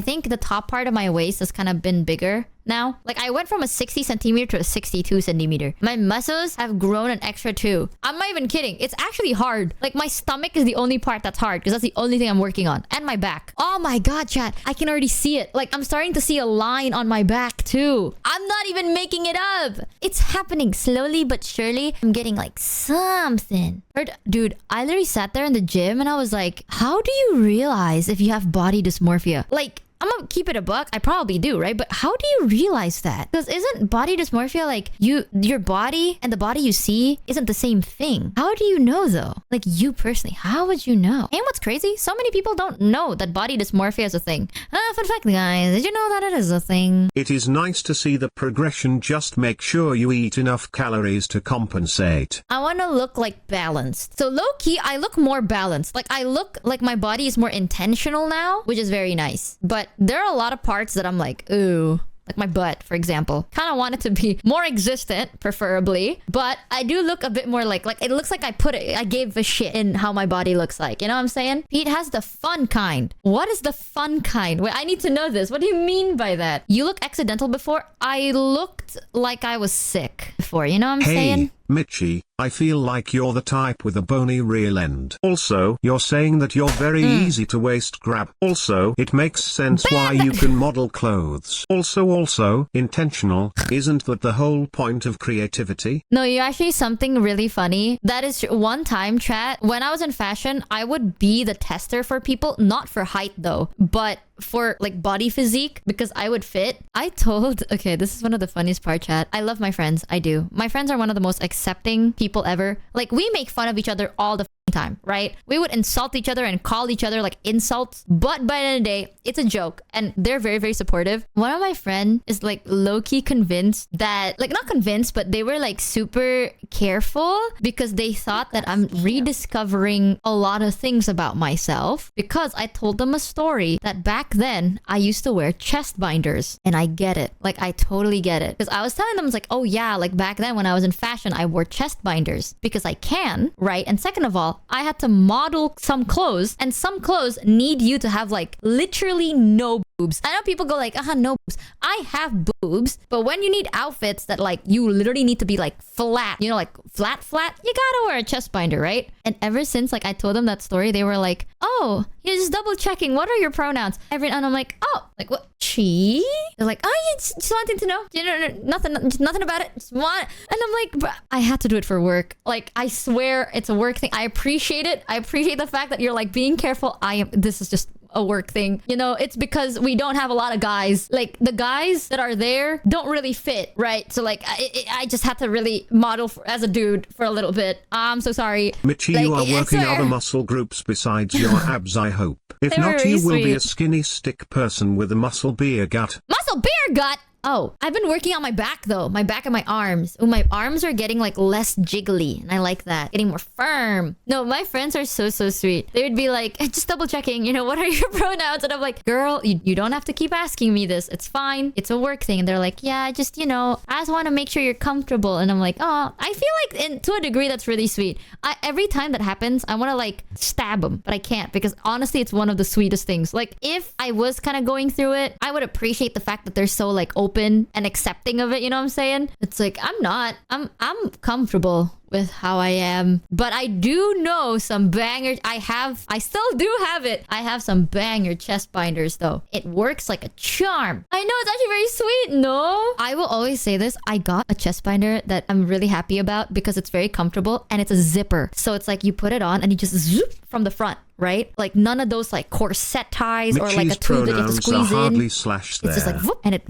I think the top part of my waist has kind of been bigger now. Like, I went from a 60 centimeter to a 62 centimeter. My muscles have grown an extra too. I'm not even kidding. It's actually hard. Like, my stomach is the only part that's hard because that's the only thing I'm working on. And my back. Oh my god, chat. I can already see it. Like, I'm starting to see a line on my back too. I'm not even making it up. It's happening slowly but surely. I'm getting like something. Dude, I literally sat there in the gym and I was like, how do you realize if you have body dysmorphia? Like, I'm gonna keep it a buck. I probably do, right? But how do you realize that? Because isn't body dysmorphia like your body and the body you see isn't the same thing? How do you know though? Like, you personally, how would you know? And what's crazy? So many people don't know that body dysmorphia is a thing. Fun fact, guys, did you know that it is a thing? It is nice to see the progression. Just make sure you eat enough calories to compensate. I want to look like balanced. So low-key, I look more balanced. Like, I look like my body is more intentional now, which is very nice. But there are a lot of parts that I'm like, ooh. Like my butt, for example. Kind of want it to be more existent, preferably. But I do look a bit more like it looks like I gave a shit in how my body looks like. You know what I'm saying? Pete has the fun kind. What is the fun kind? Wait, I need to know this. What do you mean by that? You look accidental before? I looked like I was sick before. You know what I'm saying? Michi, I feel like you're the type with a bony real end. Also, you're saying that you're very easy to waist grab. Also, it makes sense why you can model clothes. Also, intentional. Isn't that the whole point of creativity? No, you actually something really funny. That is one time, chat. When I was in fashion, I would be the tester for people. Not for height though, but for like body physique, because I would fit. Okay, this is one of the funniest part, chat. I love my friends. I do. My friends are one of the most accepting people ever. Like, we make fun of each other all the time, right? We would insult each other and call each other like insults, but by the end of the day, it's a joke, and they're very, very supportive. One of my friends is like low-key convinced that, like, not convinced, but they were like super careful because they thought that I'm rediscovering a lot of things about myself because I told them a story that back then I used to wear chest binders. And I get it. Like, I totally get it. Because I was telling them, I was like, oh yeah, like back then when I was in fashion, I wore chest binders because I can, right? And second of all, I had to model some clothes, and some clothes need you to have like literally no boobs. I know people go like, no boobs. I have boobs, but when you need outfits that like you literally need to be like flat, you know, like flat, you gotta wear a chest binder, right? And ever since like I told them that story, they were like, oh, you're just double checking. What are your pronouns? And I'm like, oh, like what? She? They're like, oh, you just wanting to know? You know, nothing about it. Just want. And I'm like, bruh, I had to do it for work. Like, I swear it's a work thing. I appreciate it. I appreciate the fact that you're like being careful. This is just a work thing. You know, it's because we don't have a lot of guys. Like, the guys that are there don't really fit, right? So like, I just had to really model as a dude for a little bit. I'm so sorry. Michi, like, you are working other muscle groups besides your abs, I hope. If not, you will be a skinny stick person with a muscle beer gut. Muscle beer gut? Oh, I've been working on my back though. My back and my arms. Oh, my arms are getting like less jiggly. And I like that. Getting more firm. No, my friends are so sweet. They would be like, just double checking, you know, what are your pronouns? And I'm like, girl, you don't have to keep asking me this. It's fine. It's a work thing. And they're like, yeah, just, you know, I just want to make sure you're comfortable. And I'm like, oh, I feel like to a degree that's really sweet. Every time that happens, I want to like stab them, but I can't because honestly, it's one of the sweetest things. Like, if I was kind of going through it, I would appreciate the fact that they're so like open and accepting of it, you know what I'm saying? It's like, I'm comfortable with how I am, but I do know some bangers. I still do have it. I have some banger chest binders though. It works like a charm. I know, it's actually very sweet. No, I will always say this. I got a chest binder that I'm really happy about because it's very comfortable and it's a zipper. So it's like you put it on and you just zoop from the front, right? Like none of those like corset ties or like a tube that you have to squeeze in. It's just like whoop, and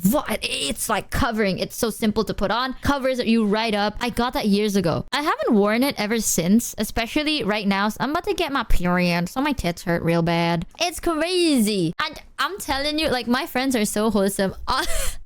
it's like covering. It's so simple to put on. Covers you right up. I got that years ago. I haven't worn it ever since, especially right now. So I'm about to get my period, so my tits hurt real bad. It's crazy. And I'm telling you, like, my friends are so wholesome.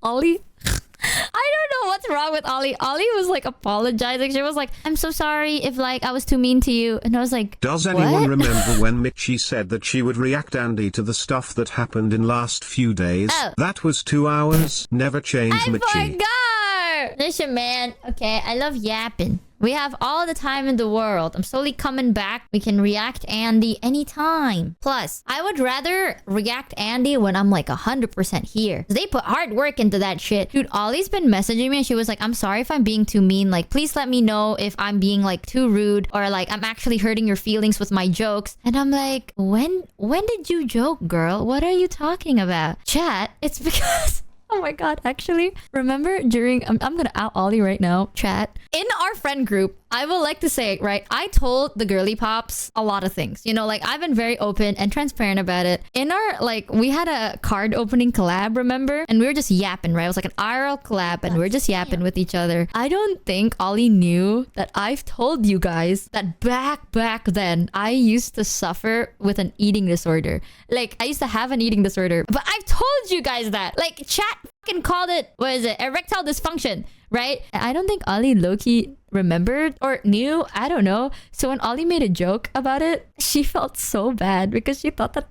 Ollie, I don't know what's wrong with Ollie. Ollie was like apologizing. She was like, I'm so sorry if like I was too mean to you. And I was like, does anyone remember when Michi said that she would react Andy to the stuff that happened in last few days? Oh. That was 2 hours. Never change, Michi. I forgot. Listen, man. Okay, I love yapping. We have all the time in the world. I'm slowly coming back. We can react Andy anytime. Plus, I would rather react Andy when I'm like 100% here. They put hard work into that shit. Dude, Ollie's been messaging me and she was like, I'm sorry if I'm being too mean. Like, please let me know if I'm being like too rude or like I'm actually hurting your feelings with my jokes. And I'm like, when did you joke, girl? What are you talking about? Chat, it's because... Oh my god, actually, remember during... I'm gonna out Ollie right now, chat. In our friend group, I will like to say, right, I told the girly pops a lot of things. You know, like, I've been very open and transparent about it. In our, like, we had a card opening collab, remember? And we were just yapping, right? It was like an IRL collab and we were just yapping with each other. I don't think Ollie knew that I've told you guys that back then, I used to suffer with an eating disorder. Like, I used to have an eating disorder. But I've told you guys that. Like, chat fucking called it, what is it? Erectile dysfunction, right? I don't think Ollie low-key remembered or knew. I don't know. So when Ollie made a joke about it, she felt so bad because she thought that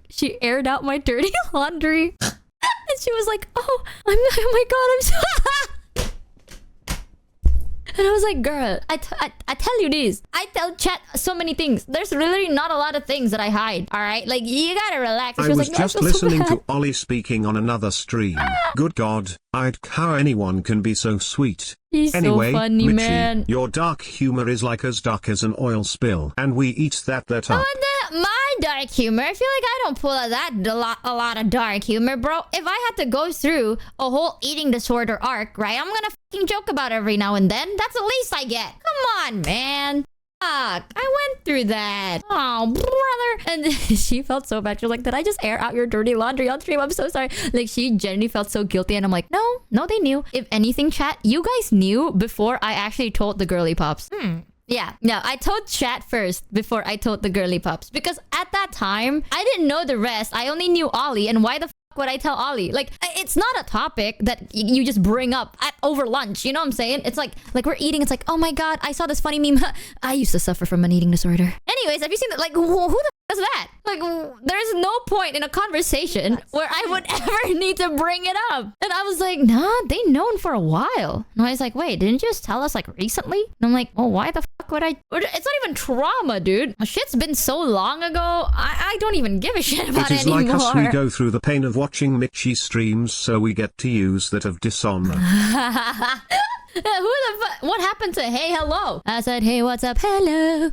she aired out my dirty laundry. And she was like, oh my god, I'm so... And I was like, girl, I tell you this. I tell chat so many things. There's really not a lot of things that I hide. All right? Like, you gotta relax. I was just listening to Ollie speaking on another stream. Good God, how anyone can be so sweet. He's Anyway, so funny, Michi, man. your dark humor is like as dark as an oil spill. And we eat that up. My dark humor, I feel like I don't pull out a lot of dark humor, bro. If I had to go through a whole eating disorder arc, right, I'm gonna fucking joke about it every now and then. That's the least I get. Come on, man. Fuck, I went through that. Oh, brother. And she felt so bad. She was like, did I just air out your dirty laundry on stream? I'm so sorry. Like, she genuinely felt so guilty. And I'm like, no, they knew. If anything, chat, you guys knew before I actually told the girly pops. Yeah, no, I told chat first before I told the girly pops. Because at that time, I didn't know the rest. I only knew Ollie. And why the would I tell Ollie? Like, it's not a topic that you just bring up over lunch. You know what I'm saying? It's like we're eating. It's like, oh my god, I saw this funny meme. I used to suffer from an eating disorder. Anyways, have you seen that? Like, who the is that? Like, there's no point in a conversation where I would ever need to bring it up. And I was like, nah, they known for a while. And I was like, wait, didn't you just tell us like recently? And I'm like, well, why the fuck would I? It's not even trauma, dude. Shit's been so long ago. I don't even give a shit about it anymore. It is like us, we go through the pain of watching Michi streams, so we get to use that of dishonor. What happened to hey hello? I said hey what's up hello.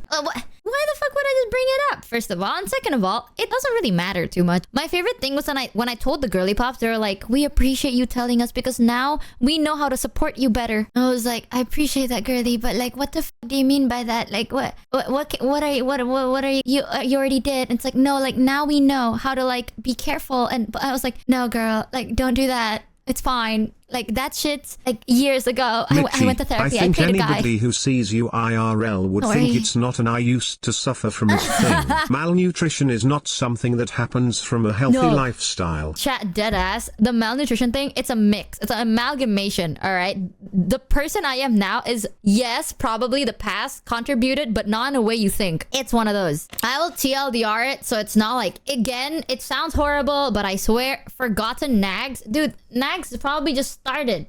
Why the fuck would I just bring it up? First of all, and second of all, it doesn't really matter too much. My favorite thing was when I told the girly pops, they were like, we appreciate you telling us because now we know how to support you better. I was like, I appreciate that, girly, but like, what the fuck do you mean by that? Like, what are you already did? And it's like, no, like now we know how to like be careful. And I was like, no, girl, like don't do that. It's fine. Like, that shit's like years ago. Michi, I went to therapy. I think paid a guy. anybody who sees you IRL would think it's not an I used to suffer from this thing. Malnutrition is not something that happens from a healthy lifestyle. Chat deadass. The malnutrition thing, it's a mix. It's an amalgamation, all right? The person I am now is, yes, probably the past contributed, but not in a way you think. It's one of those. I will TLDR it, so it's not like, again, it sounds horrible, but I swear, forgotten nags. Dude, nags probably just started.